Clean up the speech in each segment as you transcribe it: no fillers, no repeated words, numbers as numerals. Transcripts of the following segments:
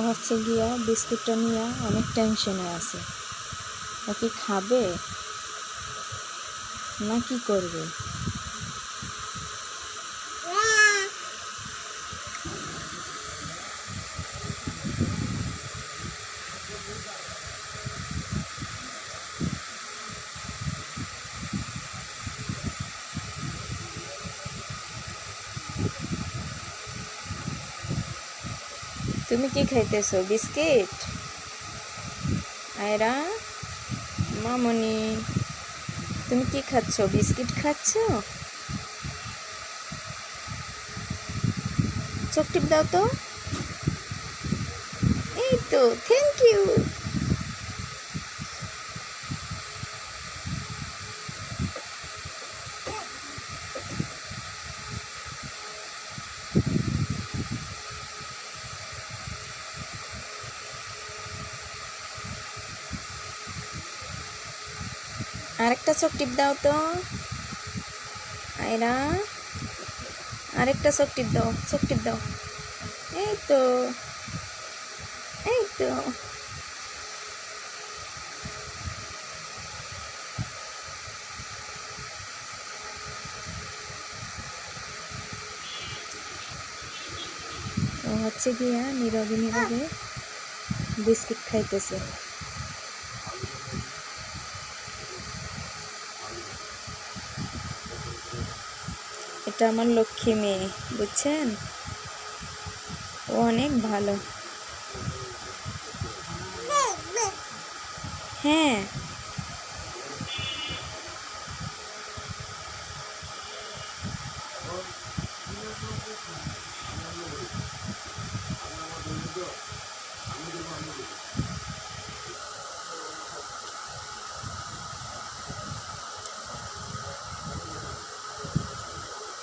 হচ্ছে গিয়া বিস্কুটটা নিয়ে অনেক টেনশনে আছে। ও কি খাবে না কি করবে? তুমি কি খাইতেছো? বিস্কিট? আয়রা, মামনি, তুমি কি খাচ্ছ? বিস্কিট খাচ্ছ? চোখ টিপ দাও তো। এই তো, থ্যাংক ইউ। আরেকটা চোখ টিপ দাও তো। আয়রা, আরেকটা চোখ টিপ দাও, চোখ টিপ দাও। এই তো, এই তো। ও হচ্ছে গিয়া নীরবে নীরবে বিস্কিট খাইতেছে। এটা আমার লক্ষ্মী মেয়ে, বুঝছেন? ও অনেক ভালো। হ্যাঁ,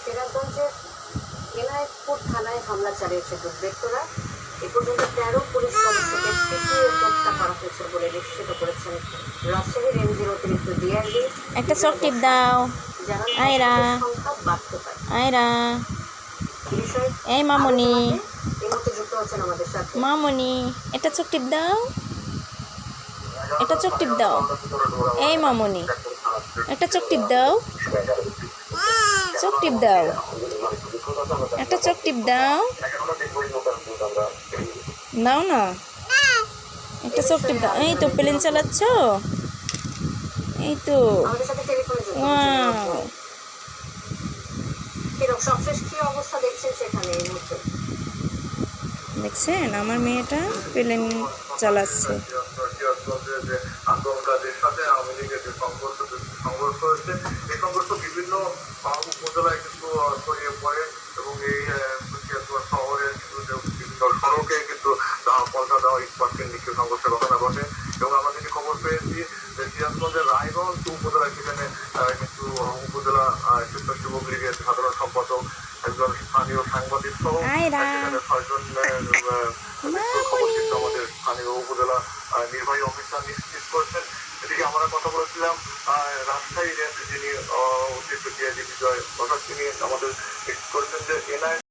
সিরাজগঞ্জের এনায়েতপুর থানায় হামলা চালিয়েছে দুর্বৃত্তরা। এ পর্যন্ত 13 পুলিশ সদস্যকে পিটিয়ে হত্যা করা হয়েছে বলে নিশ্চিত করেছেন রাজশাহী রেঞ্জের অতিরিক্ত ডিআইজি। একটা চোখ টিপ দাও। আয়রা, সংখ্যা বাড়তে পারে। আয়রা, এই বিষয়ে এই মামনি, এই মুহূর্তে যুক্ত হচ্ছেন আমাদের সাথে মামনি, একটা চোখ টিপ দাও। একটা চোখ টিপ দাও। এই মামনি, একটা চোখ টিপ দাও। চোখ টিপ দাও, একটা চোখ টিপ দাও। দাও না, একটা চোখ টিপ দাও। এই তো প্লেন চালাচ্ছ, এই তো। আমাদের সাথে টেলিফোনে যুক্ত হচ্ছেন। ওয়াও, সবশেষ কি অবস্থা দেখছেন সেখানে এই মুহূর্তে? দেখছেন আমার মেয়েটা প্লেন চালাচ্ছে। যে আন্দোলনকারীদের সাথে আওয়ামী লীগের যে সংঘর্ষ হয়েছে, এই সংঘর্ষ বিভিন্ন উপজেলায় কিন্তু ছড়িয়ে পড়ে এবং এই শহরের কিন্তু বিভিন্ন সড়কে কিন্তু পয়সা দেওয়া ইস্পাতকে নিচে সংঘর্ষের ঘটনা ঘটে। এবং আমরা যেটি খবর পেয়েছি যে সিরাজগঞ্জের রায়গঞ্জ উপজেলায় সেখানে কিন্তু উপজেলা স্বেচ্ছাসেবক লীগের সাধারণ সম্পাদক, একজন স্থানীয় সাংবাদিক সহ সেখানে 6 জনের খবর কিন্তু আমাদের স্থানীয় উপজেলা নির্বাহী অফিসার নিশ্চিত করেছেন। এদিকে আমরা কথা বলেছিলাম রাজশাহী রেঞ্জ যিনি অতিরিক্ত ডিআইজি বিজয় প্রসাদ, তিনি আমাদের নিশ্চিত করেছেন যে এনআই